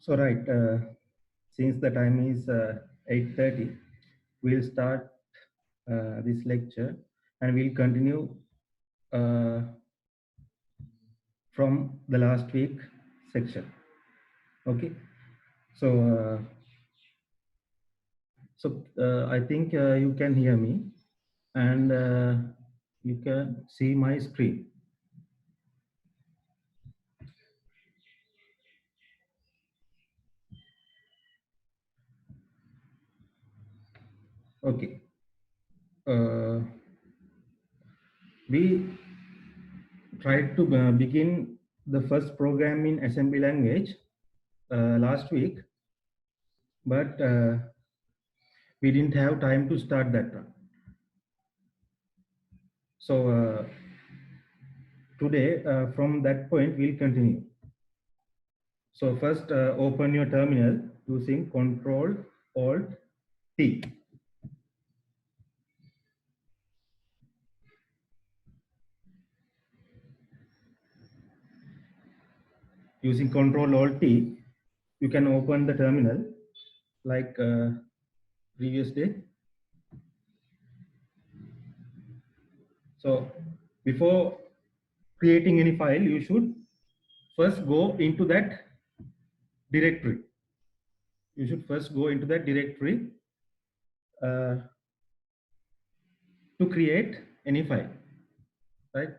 So right, since the time is 8:30, we'll start this lecture and we'll continue uh, from the last week section. Okay, so I think you can hear me and you can see my screen. Okay. We tried to begin the first program in assembly language last week, but we didn't have time to start that one. So today, from that point, we'll continue. So first, open your terminal using Control Alt T. Using Control Alt T, you can open the terminal like previous day. So before creating any file, you should first go into that directory. You should first go into that directory to create any file, right?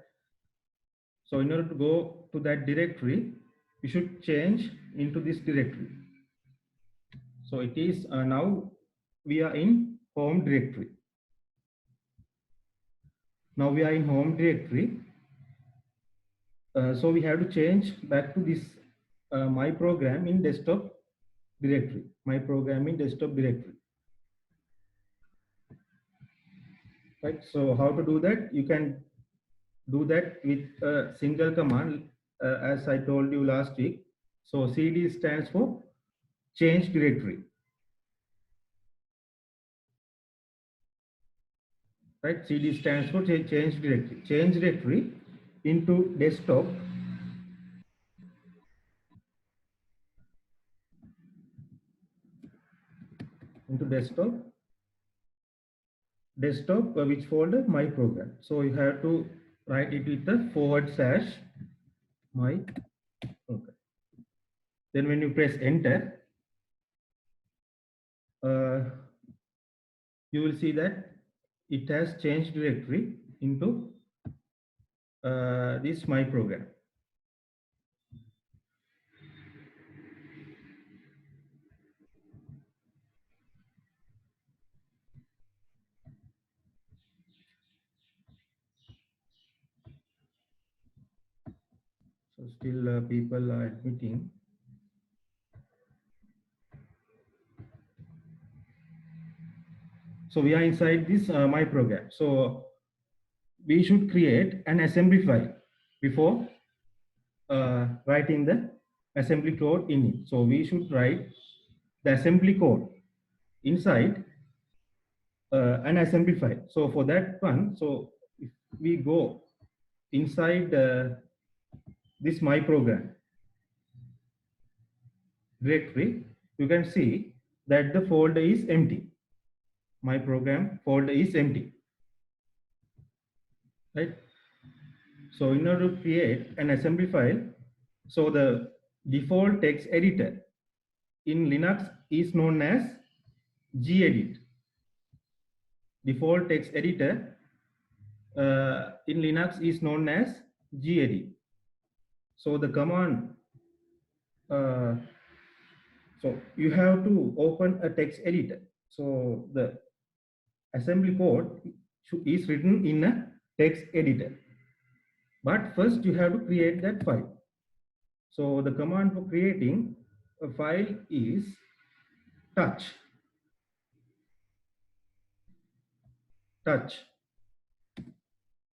So in order to go to that directory, you should change into this directory. So it is now we are in home directory. Now we are in home directory. So we have to change back to this my program in desktop directory. My program in desktop directory. Right. So how to do that? You can do that with a single command, as I told you last week. So CD stands for change directory. Right, CD stands for change directory. Change directory into desktop. Into desktop. Desktop, which folder? My program. So you have to write it with the / my program. Then when you press enter, you will see that it has changed directory into this my program. So still people are admitting. So we are inside this my program. So we should create an assembly file before writing the assembly code in it. So we should write the assembly code inside an assembly file. So for that one, so if we go inside this my program directory, you can see that the folder is empty. My program folder is empty, right? So in order to create an assembly file, so the default text editor in Linux is known as gedit. Default text editor in Linux is known as gedit. So the command, so you have to open a text editor. So the assembly code is written in a text editor. But first you have to create that file. So the command for creating a file is touch.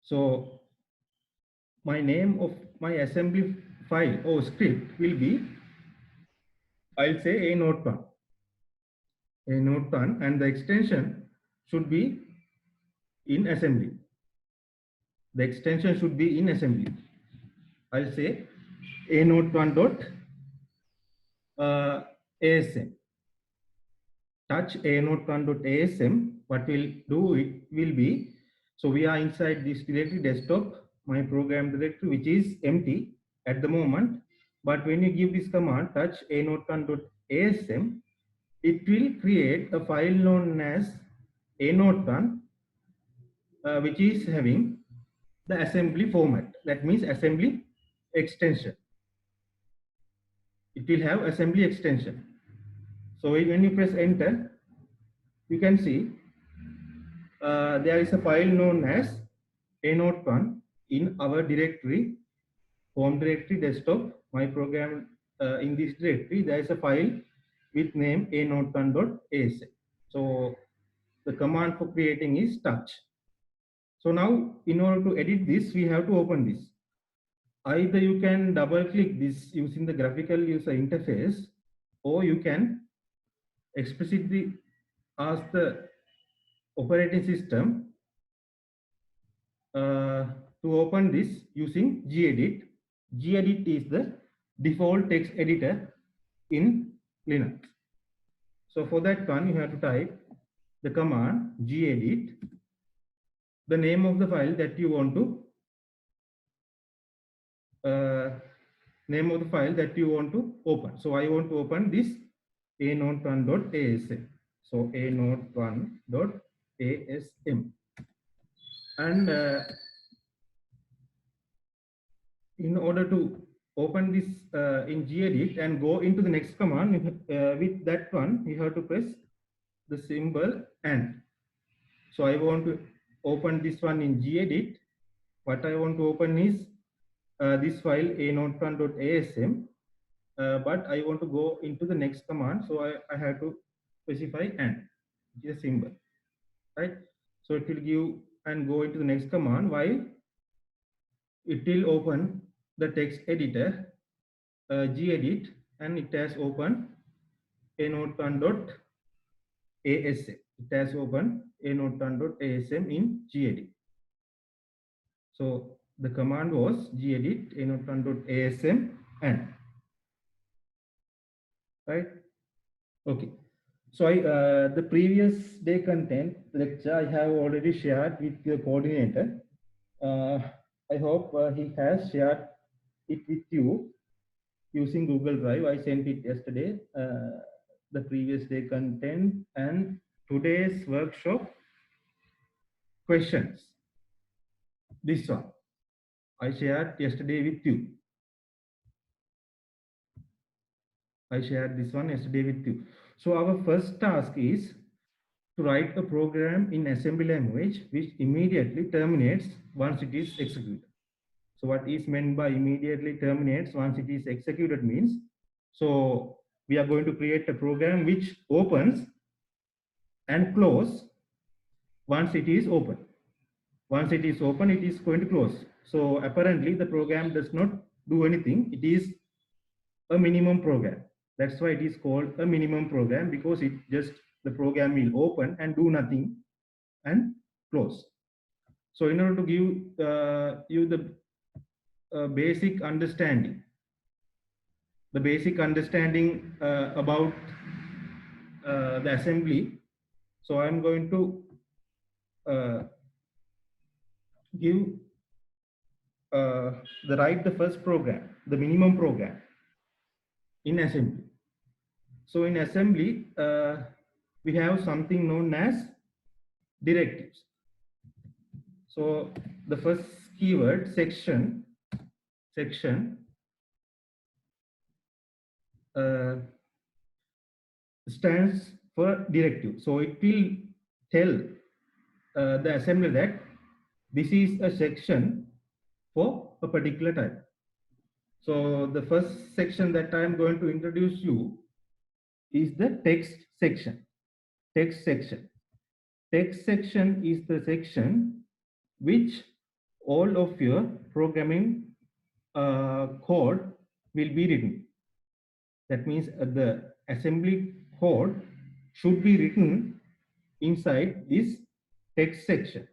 So my name of my assembly file or script will be, I'll say a notepad, and the extension should be in assembly. The extension should be in assembly. I'll say a notepad dot ASM. Touch a-node1.asm. What we'll do it will be, so we are inside this directory desktop, my program directory, which is empty at the moment. But when you give this command touch a-node1.asm, it will create a file known as a-node1, which is having the assembly format. That means assembly extension. It will have assembly extension. So when you press enter, you can see there is a file known as a-node1 in our directory, home directory desktop, my program. In this directory, there is a file with name a-node1.asm. So the command for creating is touch. So now in order to edit this, we have to open this. Either you can double click this using the graphical user interface, or you can explicitly ask the operating system to open this using gedit. Gedit is the default text editor in Linux. So for that one, you have to type the command gedit, the name of the file that you want to open. So I want to open this a-node1.asm. So a-node1.asm. And in order to open this in gedit and go into the next command, with that one, you have to press the symbol and. So I want to open this one in gedit. What I want to open is this file a-node1.asm, but I want to go into the next command, so I have to specify and, which is a symbol, right? So it will give and go into the next command while it will open the text editor, gedit, and it has opened a-node1.asm. It has opened a-node1.asm in gedit. So the command was gedit a-node1.asm and, right? Okay. So the previous day content lecture I have already shared with the coordinator. I hope he has shared it with you using Google Drive. I sent it yesterday, the previous day content and today's workshop questions. This one I shared yesterday with you. I shared this one yesterday with you. So our first task is to write a program in assembly language which immediately terminates once it is executed. So what is meant by immediately terminates once it is executed means, so we are going to create a program which opens and close once it is open. Once it is open, it is going to close. So apparently the program does not do anything. It is a minimum program. That's why it is called a minimum program, because it just, the program will open and do nothing and close. So in order to give you the basic understanding, about the assembly, so I'm going to write the first program, the minimum program in assembly. So in assembly, we have something known as directives. So the first keyword section stands for directive. So it will tell the assembly that this is a section for a particular type. So the first section that I am going to introduce you is the text section. Text section is the section which all of your programming code will be written. That means the assembly code should be written inside this text section,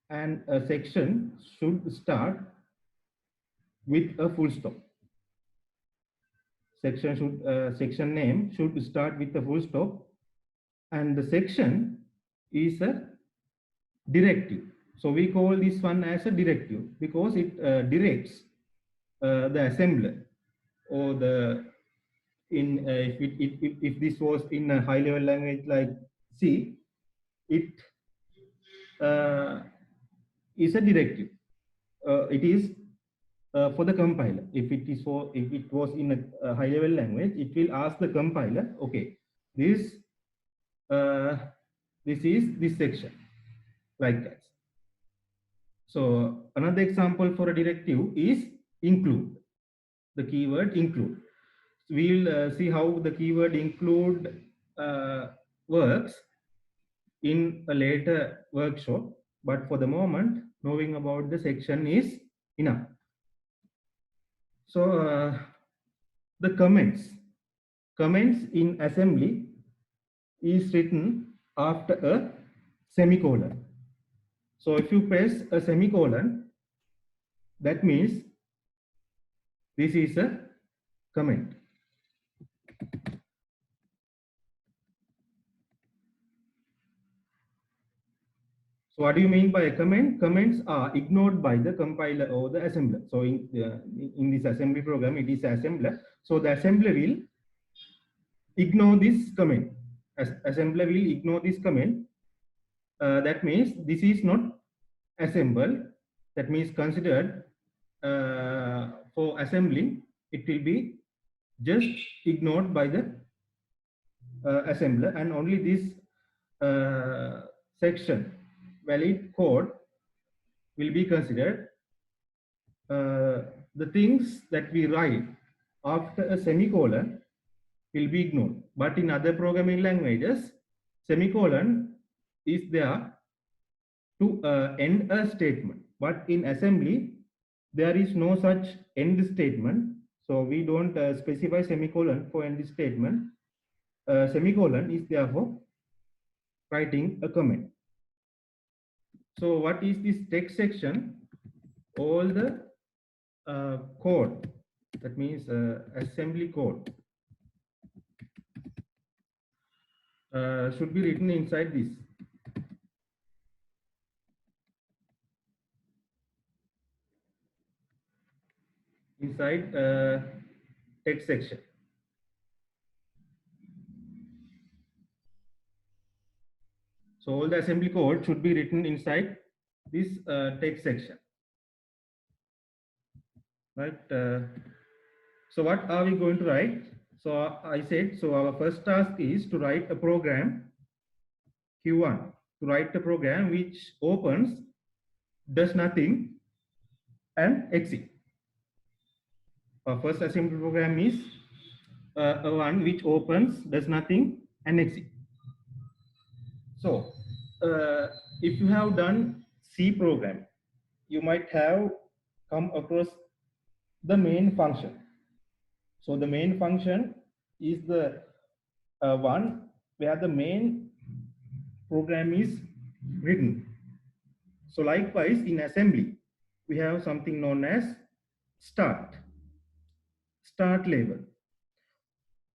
and a section should start with a full stop. section name should start with a full stop, and the section is a directive. So we call this one as a directive because it directs the assembler, or the if this was in a high level language like C, it is a directive. It is for the compiler. If it was in a high level language, it will ask the compiler, okay, this is this section, like that. So another example for a directive is include, the keyword include. We'll see how the keyword include works in a later workshop, but for the moment, knowing about the section is enough. So the comments in assembly is written after a semicolon. So if you press a semicolon, that means this is a comment. So what do you mean by a comment? Comments are ignored by the compiler or the assembler. So in this assembly program, it is assembler. So the assembler will ignore this comment. Assembler will ignore this comment. That means this is not assembled. That means considered for assembling, it will be just ignored by the assembler, and only this section valid code will be considered. The things that we write after a semicolon will be ignored. But in other programming languages, semicolon is there to end a statement. But in assembly, there is no such end statement. So we don't specify semicolon for end statement. Semicolon is there for writing a comment. So what is this text section? All the code, that means assembly code, should be written inside this. Inside text section. So all the assembly code should be written inside this text section, right? So what are we going to write? So I said, so our first task is to write a program Q1, to write a program which opens, does nothing, and exit. Our first assembly program is a one which opens, does nothing, and exit. So if you have done C program, you might have come across the main function. So the main function is the one where the main program is written. So likewise in assembly, we have something known as start label.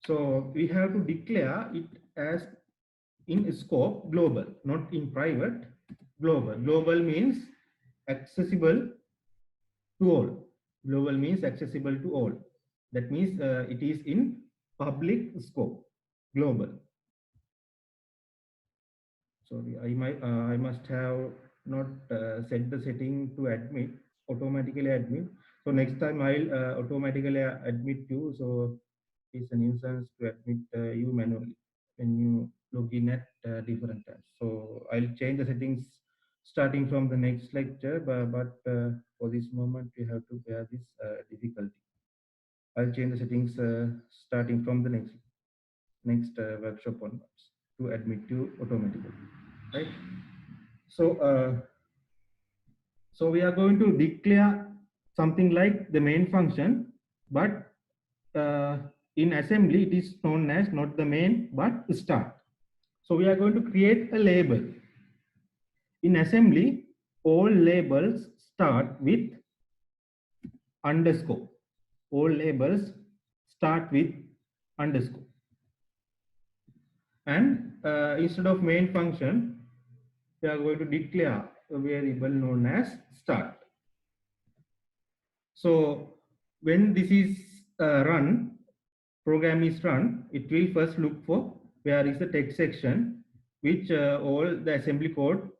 So we have to declare it as in scope global, not in private, global. Global means accessible to all. Global means accessible to all. That means it is in public scope, global. Sorry, I must have not set the setting to admit, automatically admit. So next time I'll automatically admit you. So it's a nuisance to admit you manually when you log in at different times. So I'll change the settings starting from the next lecture, but for this moment you have to bear this difficulty. I'll change the settings starting from the next workshop onwards to admit you automatically, right? So so we are going to declare something like the main function, but in assembly it is known as not the main but start. So we are going to create a label. In assembly, all labels start with underscore. All labels start with underscore. And instead of main function, we are going to declare a variable known as start. So when this is program is run, it will first look for where is the text section, which all the assembly code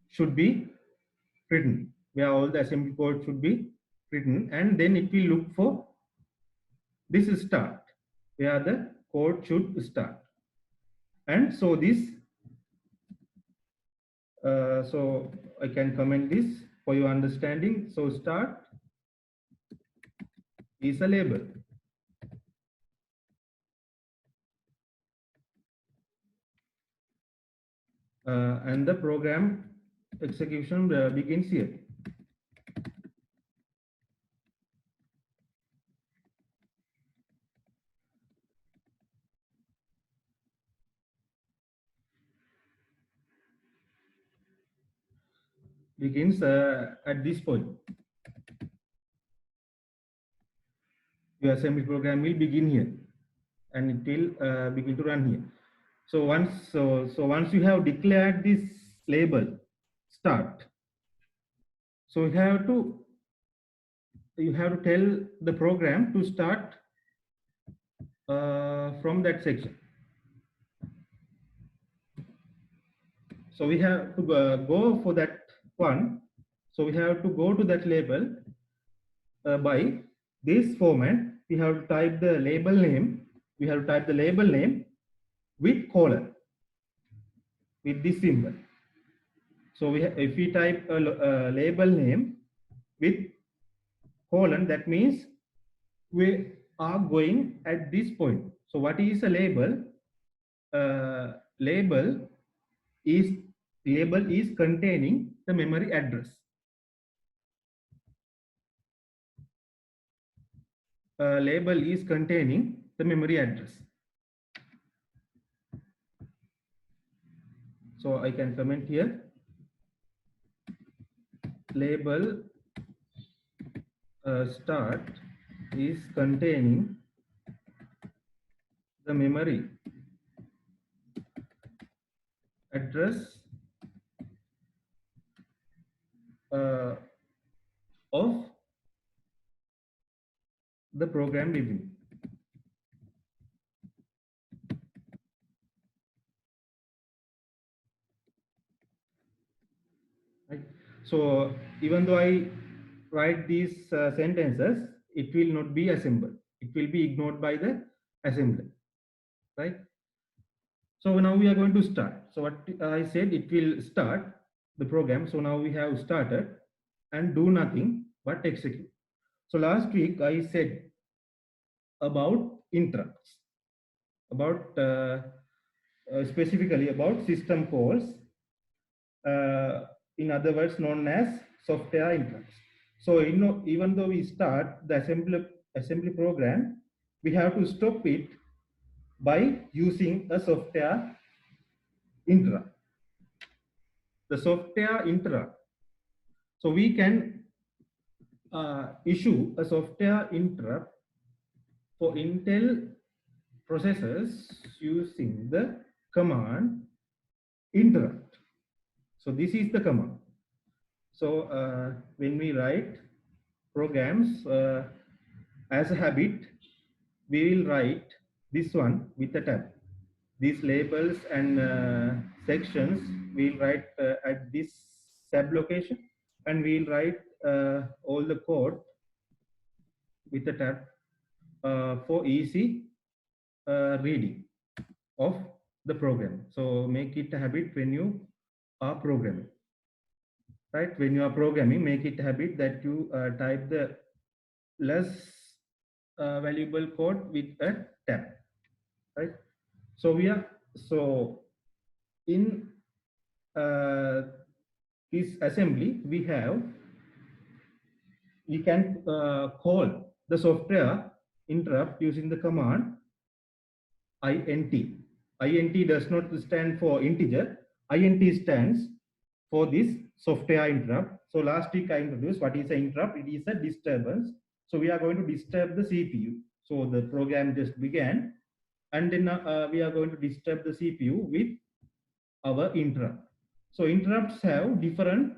should be written, where all the assembly code should be written, and then it will look for this start, where the code should start. And so this, so I can comment this for your understanding. So start is a label. And the program execution begins here. Begins at this point. Your assembly program will begin here, and it will begin to run here. So once you have declared this label start, so you have to tell the program to start from that section. So we have to go for that one. So we have to go to that label by this format. We have to type the label name. We have to type the label name with colon, with this symbol. So if we type a label name with colon, that means we are going at this point. So what is a label? Label is containing the memory address. Label is containing the memory address. So I can comment here. Label start is containing the memory address of the program beginning. Right. So even though I write these sentences, it will not be assembled. It will be ignored by the assembler, right? So now we are going to start. So what I said, it will start the program. So now we have started and do nothing but execute. So last week I said about interrupts, about specifically about system calls, in other words known as software interrupts. So even though we start the assembly program, we have to stop it by using a software interrupt. The software interrupt. So we can issue a software interrupt for Intel processors using the command interrupt. So this is the command. So when we write programs as a habit, we will write this one with a tab. These labels and sections we'll write at this tab location, and we'll write all the code with a tab for easy reading of the program. So make it a habit when you are programming, right? When you are programming, make it a habit that you type the less valuable code with a tab, right? So in this assembly, we can call the software interrupt using the command int. Int does not stand for integer. Int stands for this software interrupt. So last week I introduced what is an interrupt. It is a disturbance. So we are going to disturb the CPU. So the program just began, and then we are going to disturb the CPU with our interrupt. So interrupts have different,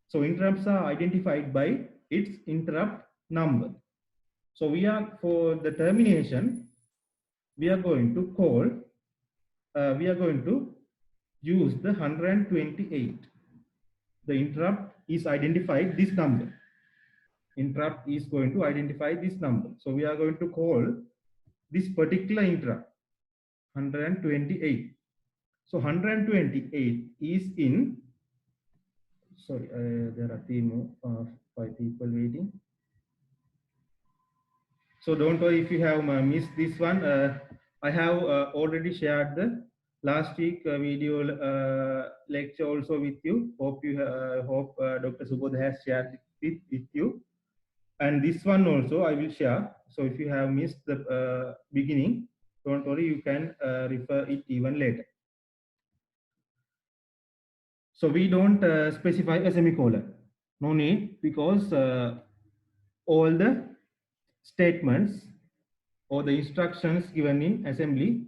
so interrupts are identified by its interrupt number. So we are, for the termination, we are going to call, we are going to use the 128. The interrupt is identified this number. Interrupt is going to identify this number. So we are going to call this particular interrupt 128. So 128 is in, sorry, there are 5 people waiting. So don't worry if you have missed this one. I have already shared the last week video lecture also with you. Hope you hope Dr. Subodh has shared it with you. And this one also I will share. So if you have missed the beginning, don't worry, you can refer it even later. So we don't specify a semicolon. No need, because all the statements or the instructions given in assembly,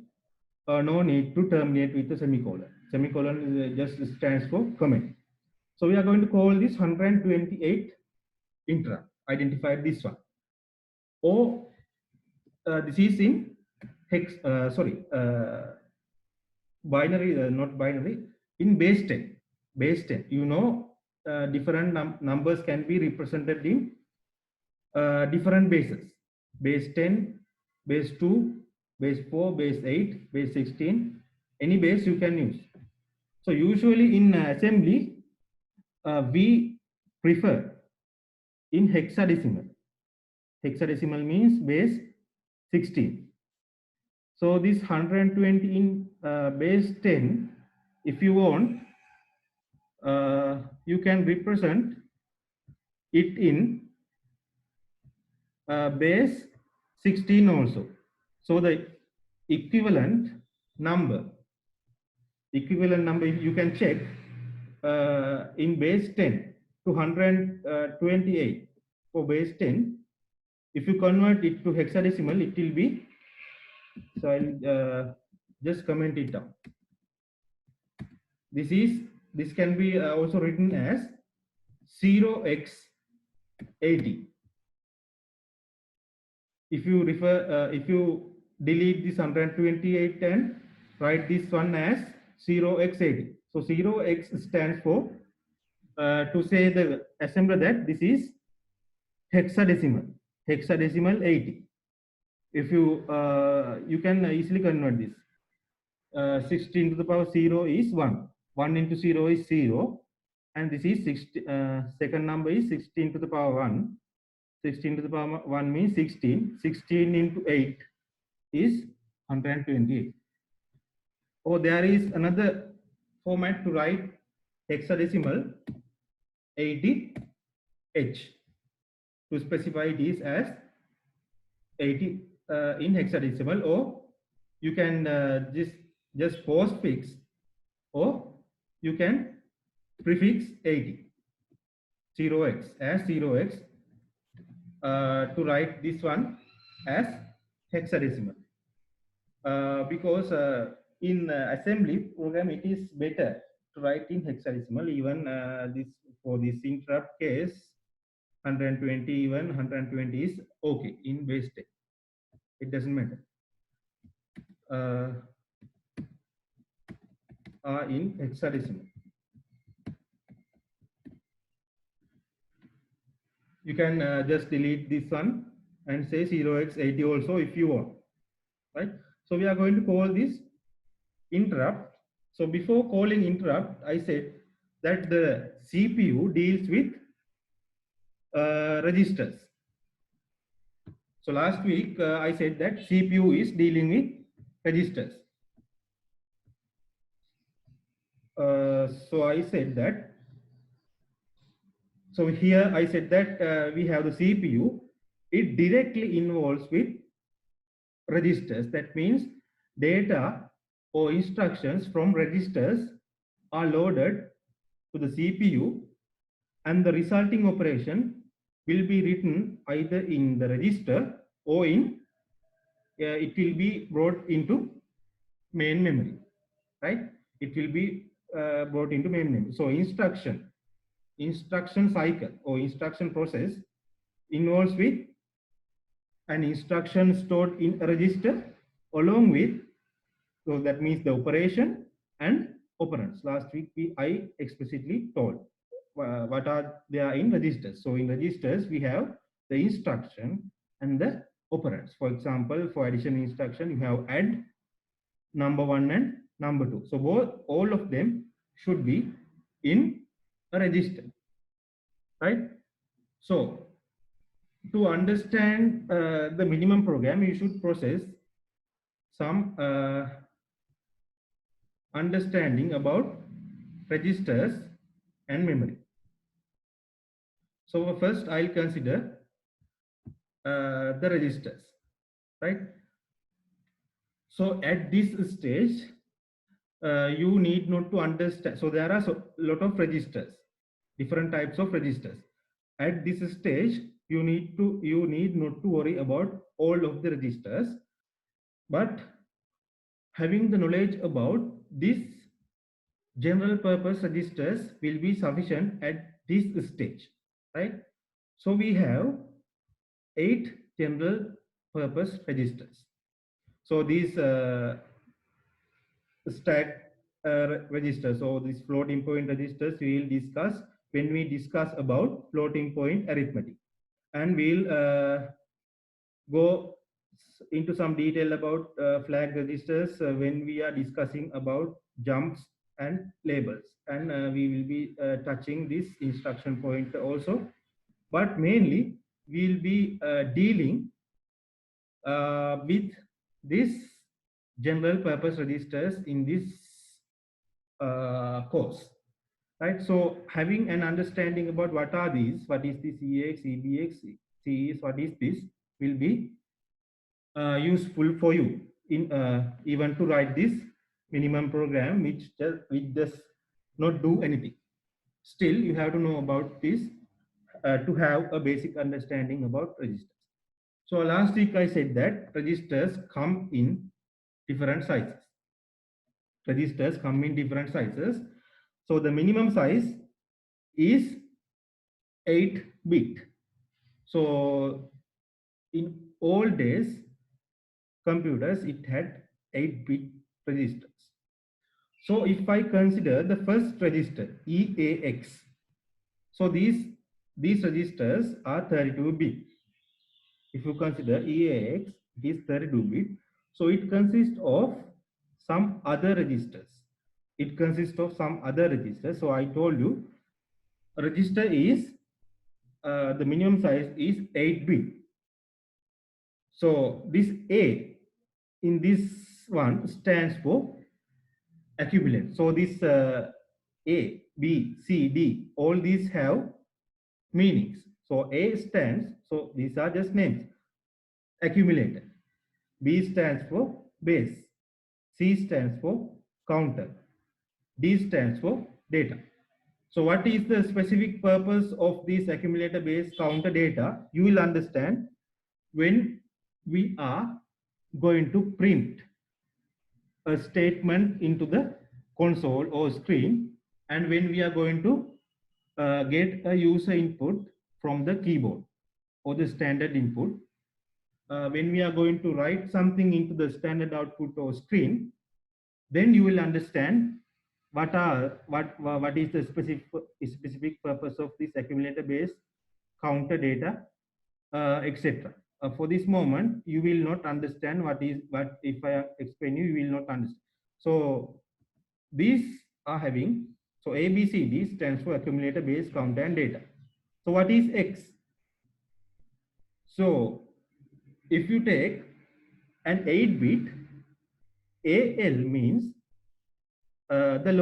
no need to terminate with a semicolon. Semicolon is, just stands for comment. So we are going to call this 128 interrupt, identified this one. Or this is in hex, binary, not binary, in base 10. Base 10, you know, different numbers can be represented in different bases. Base 10, base 2, base 4, base 8, base 16, any base you can use. So usually in assembly, we prefer in hexadecimal. Hexadecimal means base 16. So this 120 in base 10, if you want, you can represent it in base 16 also. So the equivalent number you can check in base 10 to 128 for base 10. If you convert it to hexadecimal, it will be, so I'll just comment it down. This can be also written as 0x80. If you refer, if you delete this 128 and write this one as 0x80. So 0x stands for to say the assembler that this is hexadecimal 80. If you you can easily convert this. 16 to the power 0 is 1. 1 into 0 is 0, and this is second number is 16 to the power 1. 16 to the power 1 means 16. 16 into 8 is 128. Or there is another format to write hexadecimal 80H. To specify this as 80 in hexadecimal, or you can just postfix, or you can prefix 80, 0x as 0x, to write this one as hexadecimal. Because in assembly program it is better to write in hexadecimal. Even this, for this interrupt case, 120, even 120 is okay in base 10. It doesn't matter. In hexadecimal, you can just delete this one and say 0x80 also if you want, right? So we are going to call this interrupt. So before calling interrupt, I said that the CPU deals with registers. So last week I said that CPU is dealing with registers. So I said that, so here I said that we have the CPU, it directly involves with registers. That means data or instructions from registers are loaded to the CPU, and the resulting operation will be written either in the register or in it will be brought into main memory, right? It will be brought into main memory. So instruction cycle or instruction process involves with an instruction stored in a register along with, so that means the operation and operands. Last week I explicitly told what are there in registers. So in registers we have the instruction and the operands. For example, for addition instruction you have add number 1 and number 2. So all of them should be in a register, right? So to understand the minimum program, you should process some understanding about registers and memory. So first I'll consider the registers, right? So at this stage, you need not to understand. So there are a lot of registers, different types of registers. At this stage, you need not to worry about all of the registers, but having the knowledge about this general purpose registers will be sufficient at this stage, right? So we have 8 general purpose registers. So these stack registers, so these floating point registers we will discuss when we discuss about floating point arithmetic, and we'll go into some detail about flag registers when we are discussing about jumps and labels, and we will be touching this instruction point also, but mainly we'll be dealing with this general purpose registers in this course, right? So having an understanding about what are these, what is this EAX, EBX, CES, what is this, will be useful for you in even to write this minimum program which does not do anything. Still you have to know about this to have a basic understanding about registers. So last week I said that registers come in different sizes. Registers come in different sizes. So the minimum size is 8-bit. So in old days computers, it had 8-bit registers. So if I consider the first register EAX, so these registers are 32-bit. If you consider EAX, it is 32-bit. So it consists of some other registers. It consists of some other registers. So I told you, a register is the minimum size is 8-bit. So this A in this one stands for accumulate. So this A, B, C, D, all these have meanings. So A stands, so these are just names, accumulator. B stands for base. C stands for counter. D stands for data. So what is the specific purpose of this accumulator, base, counter, data? You will understand when we are going to print a statement into the console or screen, and when we are going to get a user input from the keyboard or the standard input, when we are going to write something into the standard output or screen, then you will understand what is the specific purpose of this accumulator, base, counter, data, etc. For this moment, you will not understand what if I explain you will not understand. So these are having, so ABCD stands for accumulator, base, counter, and data. So what is X? So if you take an 8-bit, AL means the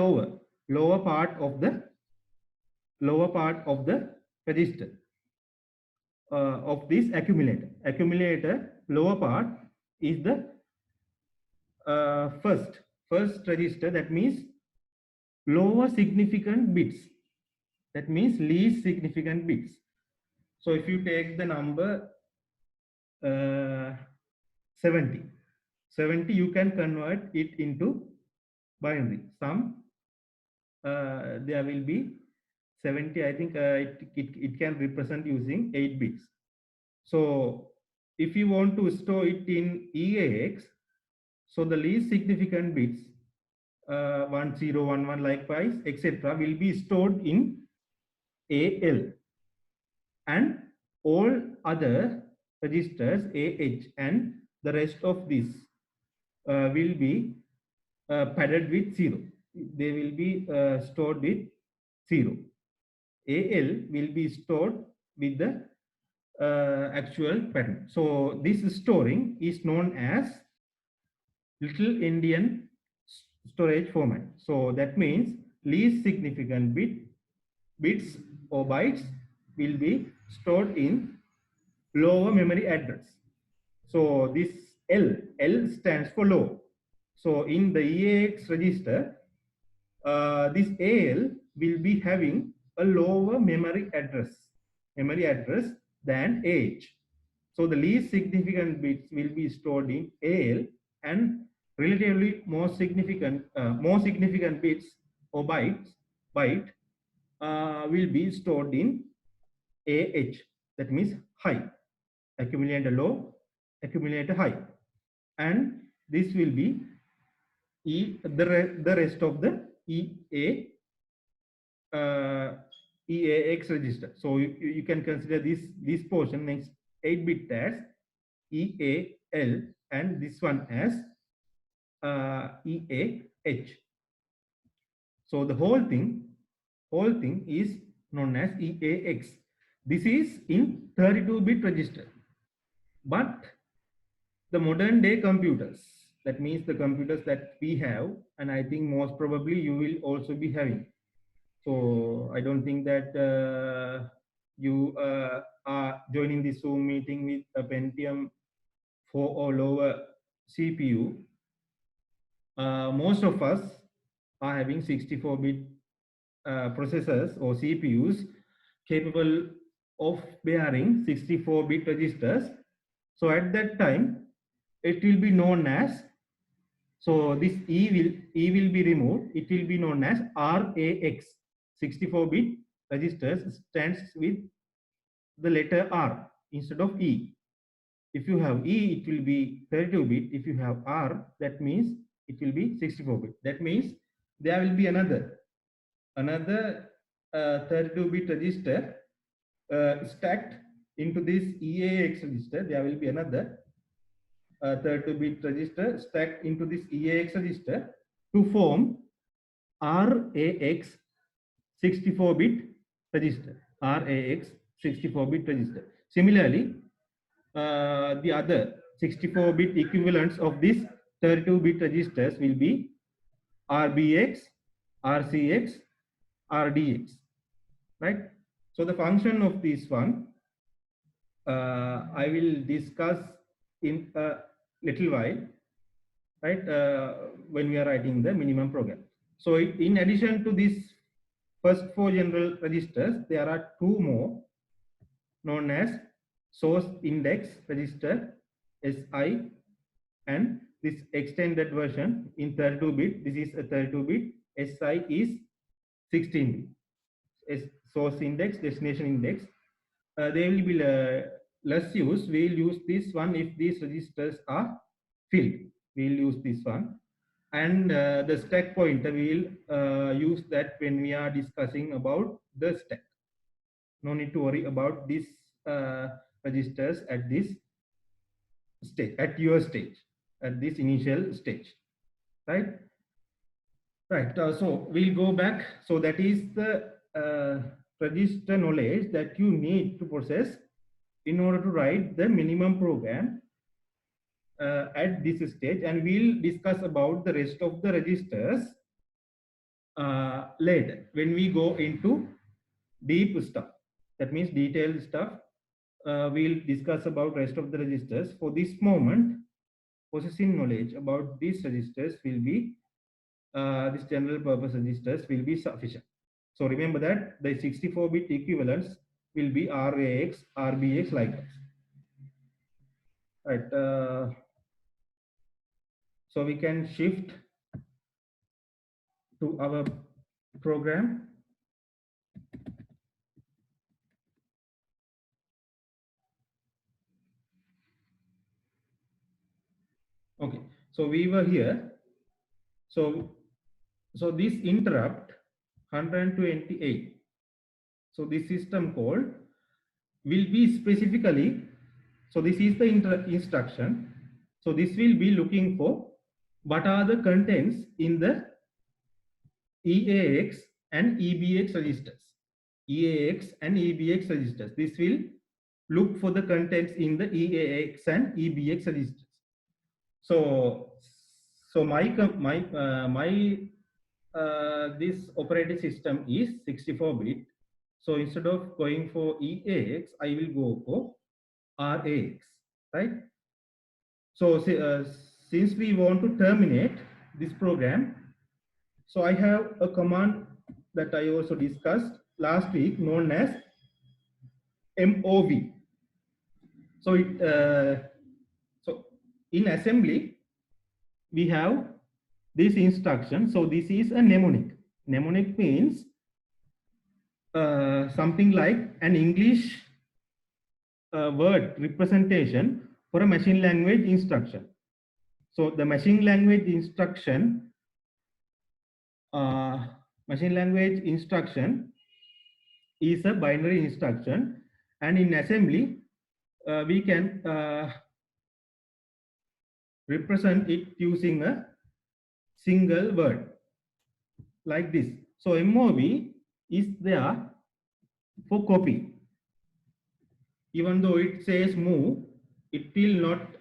lower part of the register of this accumulator. Accumulator lower part is the first register, that means lower significant bits, that means least significant bits. So if you take the number 70, 70, you can convert it into binary. Some there will be 70. I think it can represent using 8 bits. So if you want to store it in EAX, so the least significant bits 1, 0, 1, 1, likewise, etc., will be stored in AL, and all other registers AH and the rest of this will be padded with 0. They will be stored with 0. AL will be stored with the actual pattern. So this storing is known as little endian storage format. So that means least significant bits or bytes will be stored in lower memory address. So this L stands for low. So in the EAX register, this AL will be having a lower memory address than AH. So the least significant bits will be stored in AL, and relatively more significant bits or byte will be stored in AH. That means high, accumulator low, accumulator high, and this will be the rest of the EAX register. So you can consider this portion next 8-bit as EAL, and this one as EAH. So the whole thing is known as EAX. This is in 32-bit register. But the modern day computers, that means the computers that we have, and I think most probably you will also be having. So I don't think that you are joining this Zoom meeting with a Pentium 4 or lower CPU. Most of us are having 64-bit processors or CPUs capable of bearing 64-bit registers. So at that time, it will be known as, so this E will be removed. It will be known as RAX. 64-bit registers stands with the letter R instead of E. If you have E, it will be 32-bit. If you have R, that means it will be 64-bit. That means there will be another 32-bit register stacked into this EAX register. There will be another 32-bit register stacked into this EAX register to form RAX 64-bit register. RAX 64-bit register. Similarly, the other 64-bit equivalents of these 32-bit registers will be RBX, RCX, RDX, right? So the function of this one, I will discuss in a little while, right? When we are writing the minimum program. So in addition to these first 4 general registers, there are 2 more known as source index register SI, and this extended version in 32-bit. This is a 32-bit. SI is 16-bit. Source index, destination index. They will be less used. We will use this one if these registers are filled. We will use this one. And the stack pointer, we will use that when we are discussing about the stack. No need to worry about these registers at this stage, at your stage, at this initial stage, right? Right. So we'll go back. So that is the register knowledge that you need to possess in order to write the minimum program at this stage, and we'll discuss about the rest of the registers later when we go into deep stuff. That means detailed stuff. We'll discuss about rest of the registers. For this moment, possessing knowledge about these registers will be this general purpose registers will be sufficient. So remember that the 64-bit equivalents will be RAX, RBX like that. Right. So we can shift to our program. Okay. So we were here. So this interrupt 128. So this system call will be specifically, so this is the instruction. So this will be looking for what are the contents in the EAX and EBX registers. EAX and EBX registers. This will look for the contents in the EAX and EBX registers. So this operating system is 64-bit. So instead of going for EAX, I will go for RAX, right? So since we want to terminate this program, so I have a command that I also discussed last week known as MOV. So so in assembly, we have this instruction. So this is a mnemonic. Mnemonic means something like an English word representation for a machine language instruction. So the machine language instruction is a binary instruction, and in assembly we can represent it using a single word like this. So MOV is there for copy. Even though it says move, it will not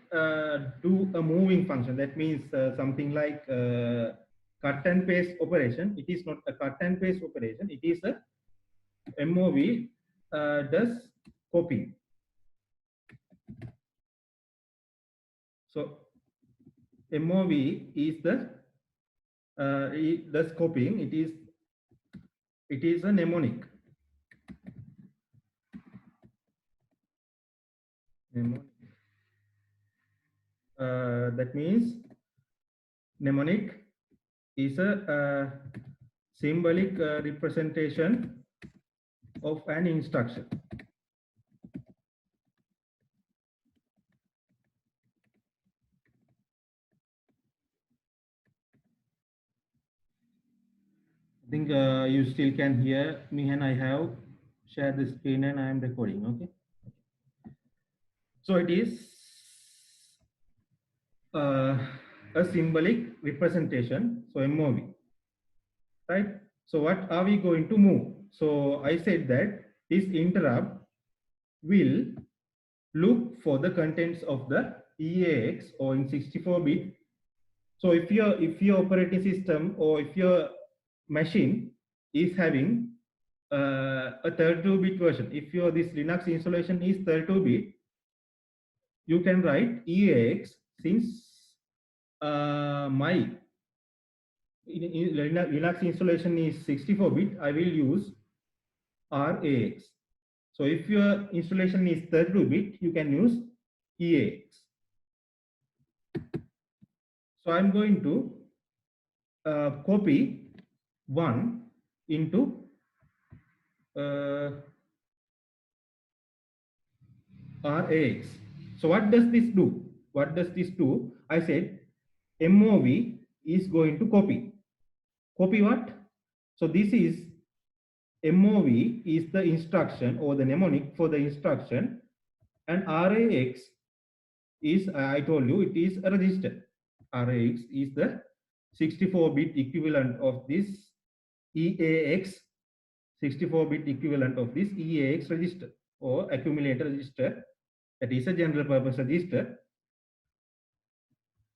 do a moving function. That means something like cut and paste operation. It is not a cut and paste operation. It is a MOV does copy. So MOV is the it does copying. It is a mnemonic. That means mnemonic is a symbolic representation of an instruction. I think you still can hear me, and I have shared the screen and I am recording. Okay. So it is a symbolic representation. So MOV, right? So what are we going to move? So I said that this interrupt will look for the contents of the EAX or in 64-bit. So if your operating system or if your machine is having a 32-bit version, if your this Linux installation is 32-bit, you can write EAX. Since my Linux installation is 64-bit, I will use RAX. So if your installation is 32-bit, you can use EAX. So I'm going to copy 1 into RAX. So what does this do? What does this do? I said MOV is going to copy. Copy what? So this is MOV is the instruction or the mnemonic for the instruction, and RAX is, I told you, it is a register. RAX is the 64-bit equivalent of this EAX, 64-bit equivalent of this EAX register or accumulator register. That is a general purpose register.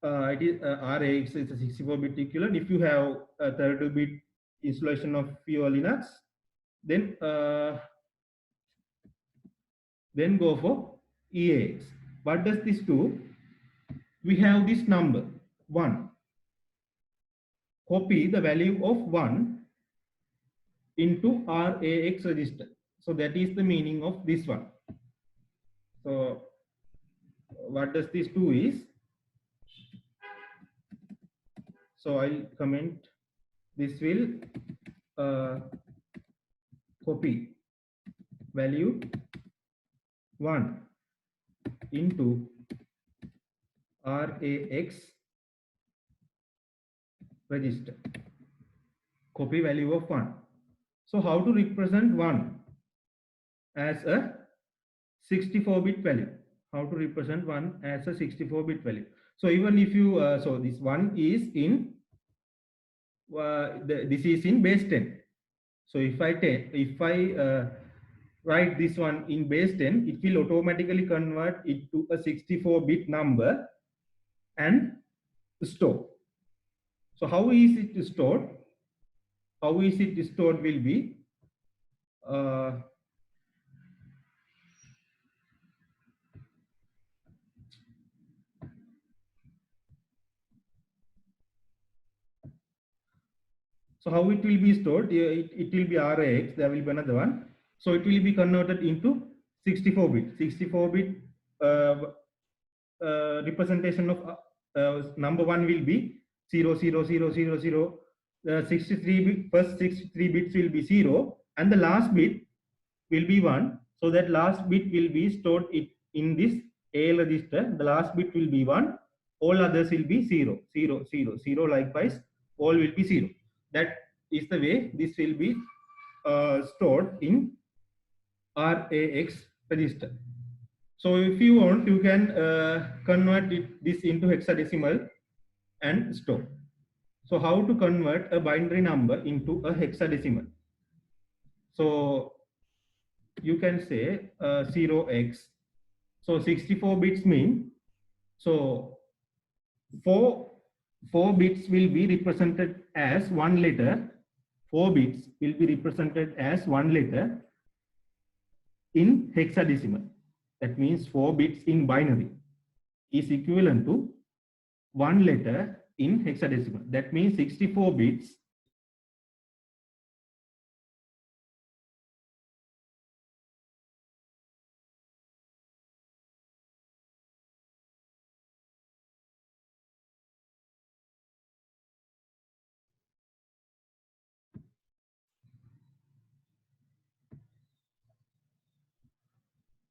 It is RAX is a 64-bit equivalent. If you have a 32-bit installation of your Linux, then go for EAX. What does this do? We have this number 1. Copy the value of 1 into RAX register. So that is the meaning of this one. So what does this do is, so I'll comment, this will copy value 1 into RAX register, copy value of 1. So how to represent 1 as a 64-bit value? How to represent 1 as a 64-bit value? So even if you, so this 1 is in, this is in base 10. So if I write this one in base 10, it will automatically convert it to a 64-bit number and store. So how is it stored? How is it stored will be, so how it will be stored? It will be RAX, there will be another one. So it will be converted into 64-bit. 64-bit representation of number 1 will be 0, 0, 0, 0, 0. 63 bit, first 63 bits will be 0 and the last bit will be 1. So that last bit will be stored in this AL register. The last bit will be 1. All others will be 0, 0, 0, 0. Likewise, all will be 0. That is the way this will be stored in RAX register. So if you want, you can convert this into hexadecimal and store. So how to convert a binary number into a hexadecimal? So you can say 0x. So 64 bits mean, so four bits will be represented as one letter. 4 bits will be represented as one letter in hexadecimal. That means 4 bits in binary is equivalent to one letter in hexadecimal. That means 64 bits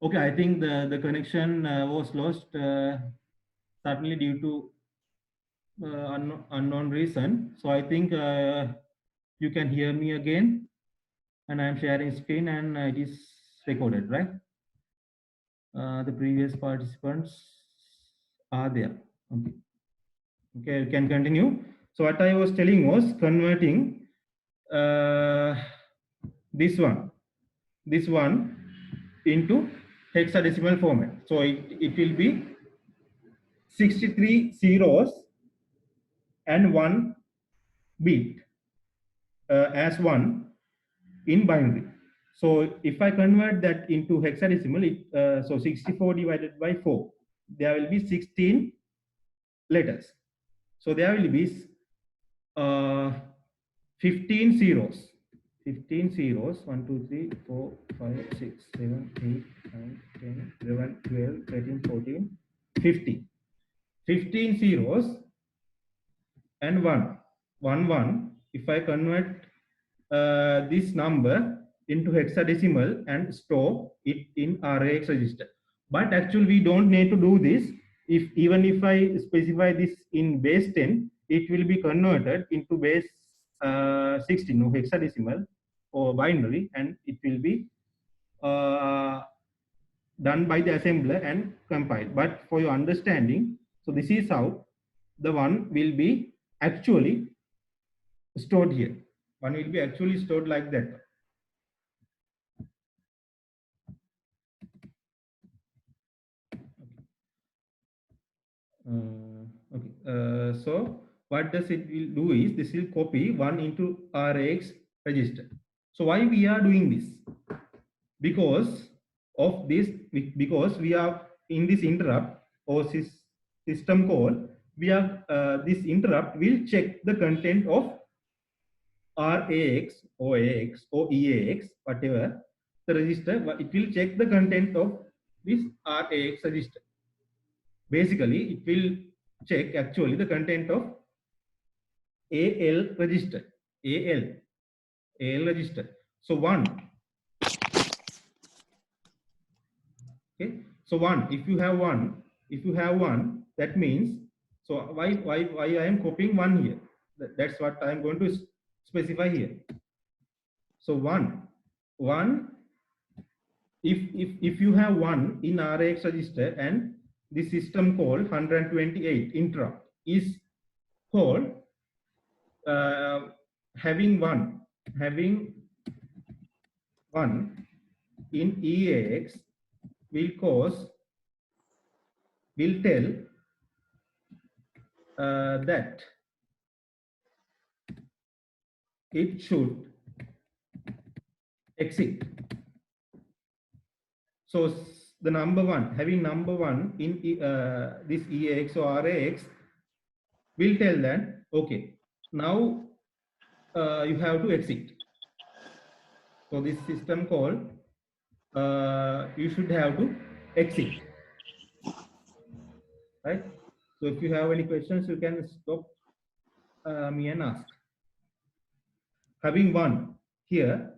Okay, I think the connection was lost certainly due to unknown reason. So I think you can hear me again, and I'm sharing screen and it is recorded, right? The previous participants are there. Okay. Okay, we can continue. So what I was telling was converting this one into hexadecimal format. So it will be 63 zeros and 1 bit as 1 in binary. So if I convert that into hexadecimal, so 64 divided by 4, there will be 16 letters. So there will be 15 zeros. 15 zeros, 1, 2, 3, 4, 5, 6, 7, 8, 9, 10, 11, 12, 13, 14, 15. 15 zeros and 1. 1, 1. If I convert this number into hexadecimal and store it in RAX register. But actually we don't need to do this. Even if I specify this in base 10, it will be converted into base 16, no, hexadecimal or binary, and it will be done by the assembler and compiled. But for your understanding, so this is how the one will be actually stored here. One will be actually stored like that. So what does it will do is this will copy 1 into RAX register. So why we are doing this? Because of this, because we are in this interrupt or system call, we are this interrupt will check the content of RAX or AX or EAX, whatever, the register, it will check the content of this RAX register. Basically, it will check actually the content of AL register. AL register. So 1. Okay. So 1. If you have 1, that means, so why I am copying 1 here? That's what I am going to specify here. So 1. If you have 1 in RAX register and the system call 128 interrupt is called having one in EAX will tell that it should exit. So the number 1, having number 1 in this EAX or RAX will tell that, okay, now you have to exit. So this system call, you should have to exit, right? So if you have any questions, you can stop me and ask. Having 1 here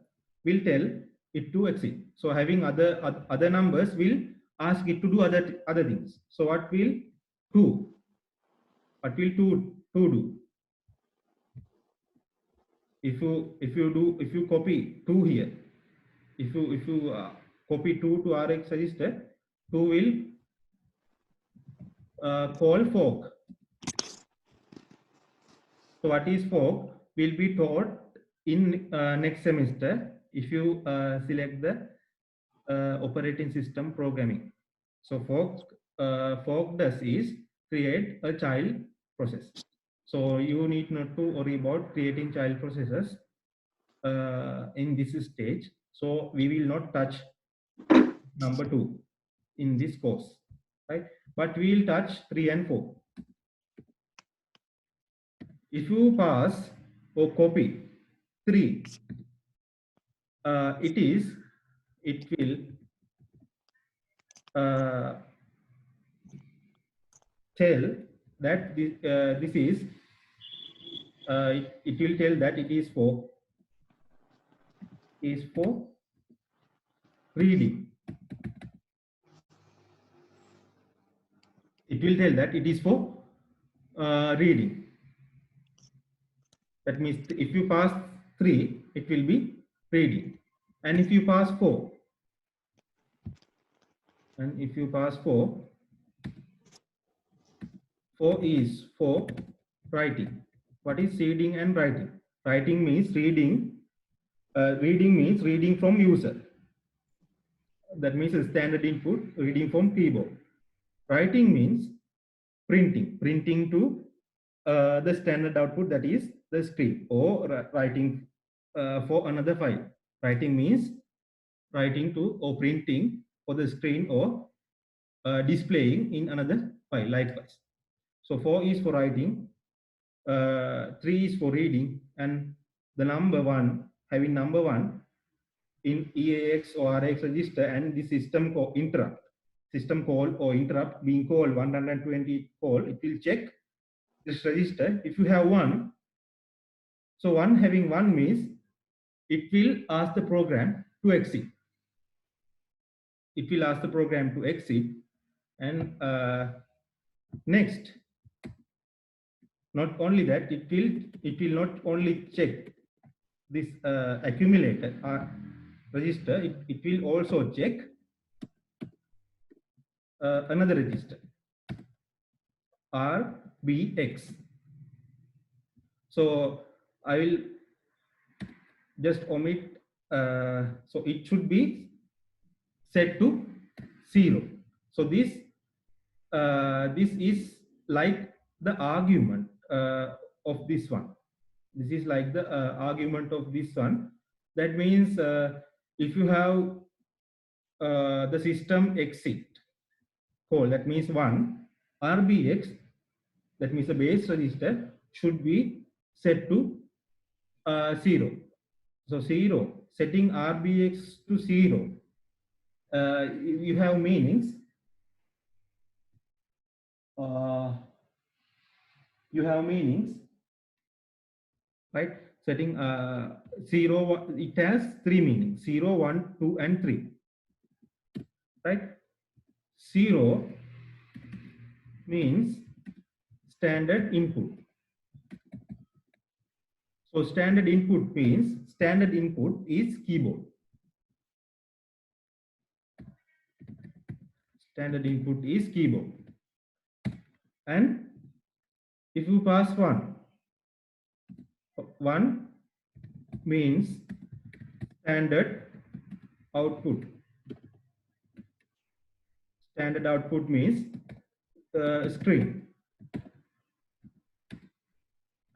will tell it to exit. So having other numbers will ask it to do other things. So what will 2 do? If you copy 2 here, if you copy 2 to RX register, 2 will call fork. So what is fork will be taught in next semester if you select the operating system programming. So fork does is create a child process. So you need not to worry about creating child processes in this stage. So we will not touch number 2 in this course, right? But we will touch 3 and 4. If you pass or copy 3, it will tell that this is it will tell that it is for reading. It will tell that it is for reading. That means if you pass 3, it will be reading. And if you pass 4, four is for writing. What is reading and writing? Writing means reading. Reading means reading from user. That means a standard input, reading from keyboard. Writing means printing to the standard output, that is the screen, or writing for another file. Writing means writing to or printing for the screen or displaying in another file likewise. So 4 is for writing, 3 is for reading, and the number 1, having number 1 in EAX or RX register, and the system call or interrupt being called 120 call, it will check this register. If you have 1, so having 1 means it will ask the program to exit. It will ask the program to exit, and next, not only that, it will not only check this accumulator register, it will also check another register, RBX. So I will just omit, so it should be set to 0. So this is like the argument of this one. This is like the argument of this one. That means if you have the system exit call, that means 1, RBX, that means the base register should be set to 0. So 0 setting RBX to 0, you have meanings. You have meanings, right? Setting 0, it has 3 meanings: 0, 1, 2, and 3, right? 0 means standard input. So standard input means standard input is keyboard. Standard input is keyboard. And if you pass 1, 1 means standard output. Standard output means string.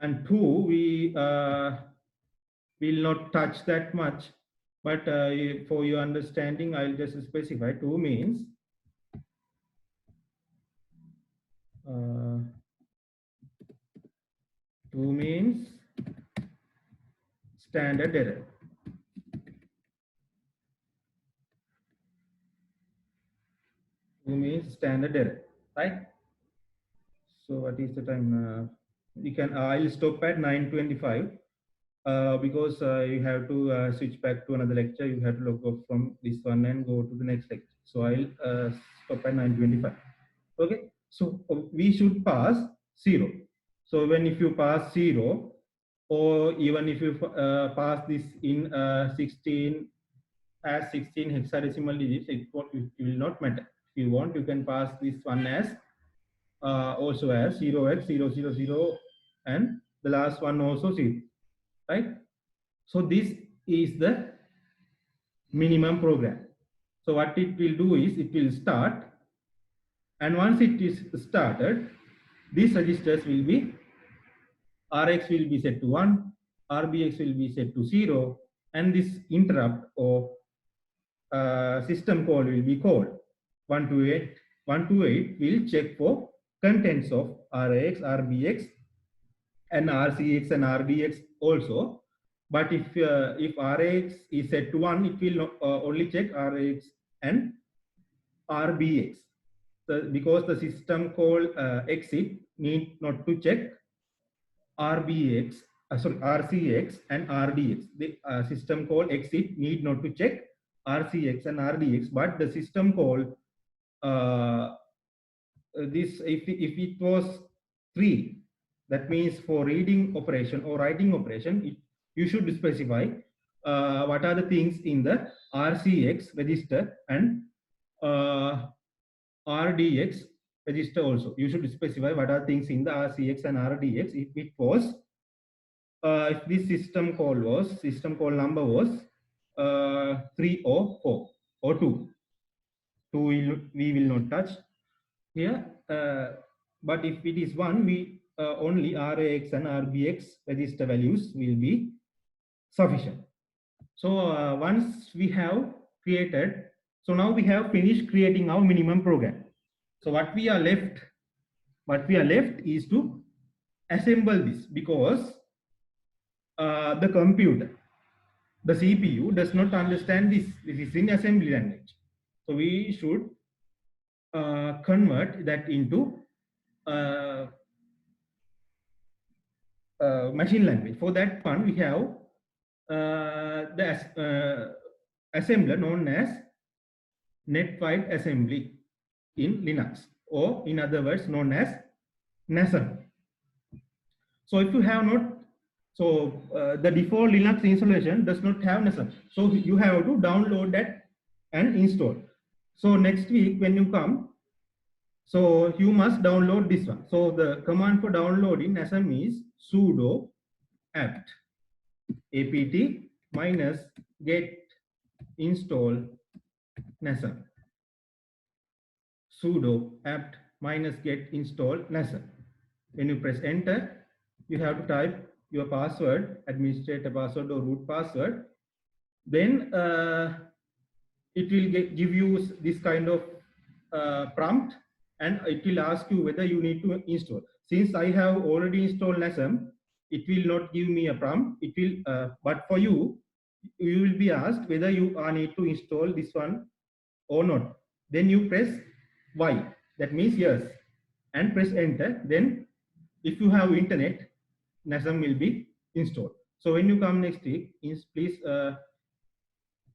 And 2, we will not touch that much, but for your understanding, I'll just specify 2 means standard error. Means standard error, right? So what is the time? We can. I'll stop at 9:25 because you have to switch back to another lecture. You have to log off from this one and go to the next lecture. So I'll stop at 9:25. Okay. So we should pass 0. So when if you pass 0, or even if you pass this in 16 as 16 hexadecimal digits, it will not matter. If you want, you can pass this one as also as 0x000, and the last one also 0, right? So this is the minimum program. So what it will do is it will start, and once it is started, these registers will be Rx will be set to 1, RBX will be set to 0, and this interrupt or system call will be called. 128. 128 will check for contents of RAX, RBX, and RCX and RDX also. But if RAX is set to 1, it will only check RAX and RBX. So because the system call exit need not to check RBX, RCX and RDX. The system call exit need not to check RCX and RDX, but the system call this if it was 3, that means for reading operation or writing operation, you should specify what are the things in the RCX register and RDX register also. You should specify what are things in the RCX and RDX. If it was if this system call number was 3 or 4 or 2, we will not touch here. But if it is 1, we only RAX and RBX register values will be sufficient. So once we have created, so now we have finished creating our minimum program. So what we are left is to assemble this, because the computer, the CPU does not understand this. This is in assembly language. So we should convert that into machine language. For that one, we have the assembler known as NetWide Assembly in Linux, or in other words known as NASM. So if you have not, so the default Linux installation does not have NASM. So you have to download that and install. So next week when you come, so you must download this one. So the command for downloading NASM is sudo apt minus get install NASM. Sudo apt minus get install NASM. When you press enter, you have to type your password, administrator password or root password. Then it will give you this kind of prompt, and it will ask you whether you need to install. Since I have already installed NASM, it will not give me a prompt. It will, but for you, you will be asked whether you are need to install this one or not. Then you press Y, that means yes, and press enter. Then if you have internet, NASM will be installed. So when you come next week, please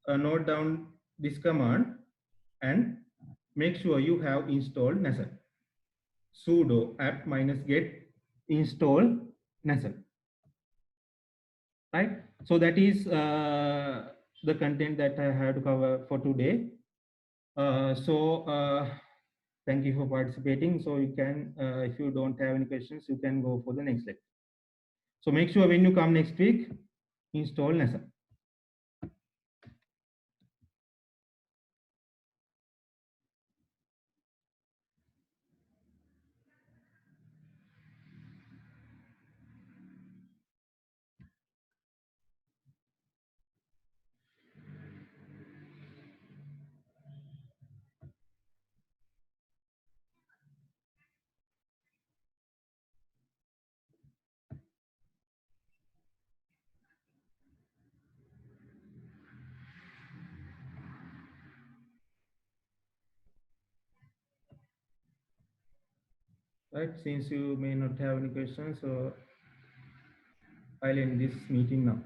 note down this command and make sure you have installed NASM. Sudo apt -get install NASM. Right. So that is the content that I had to cover for today. Thank you for participating. So you can, if you don't have any questions, you can go for the next lecture. So make sure when you come next week, install NASM. Right. Since you may not have any questions, so I'll end this meeting now.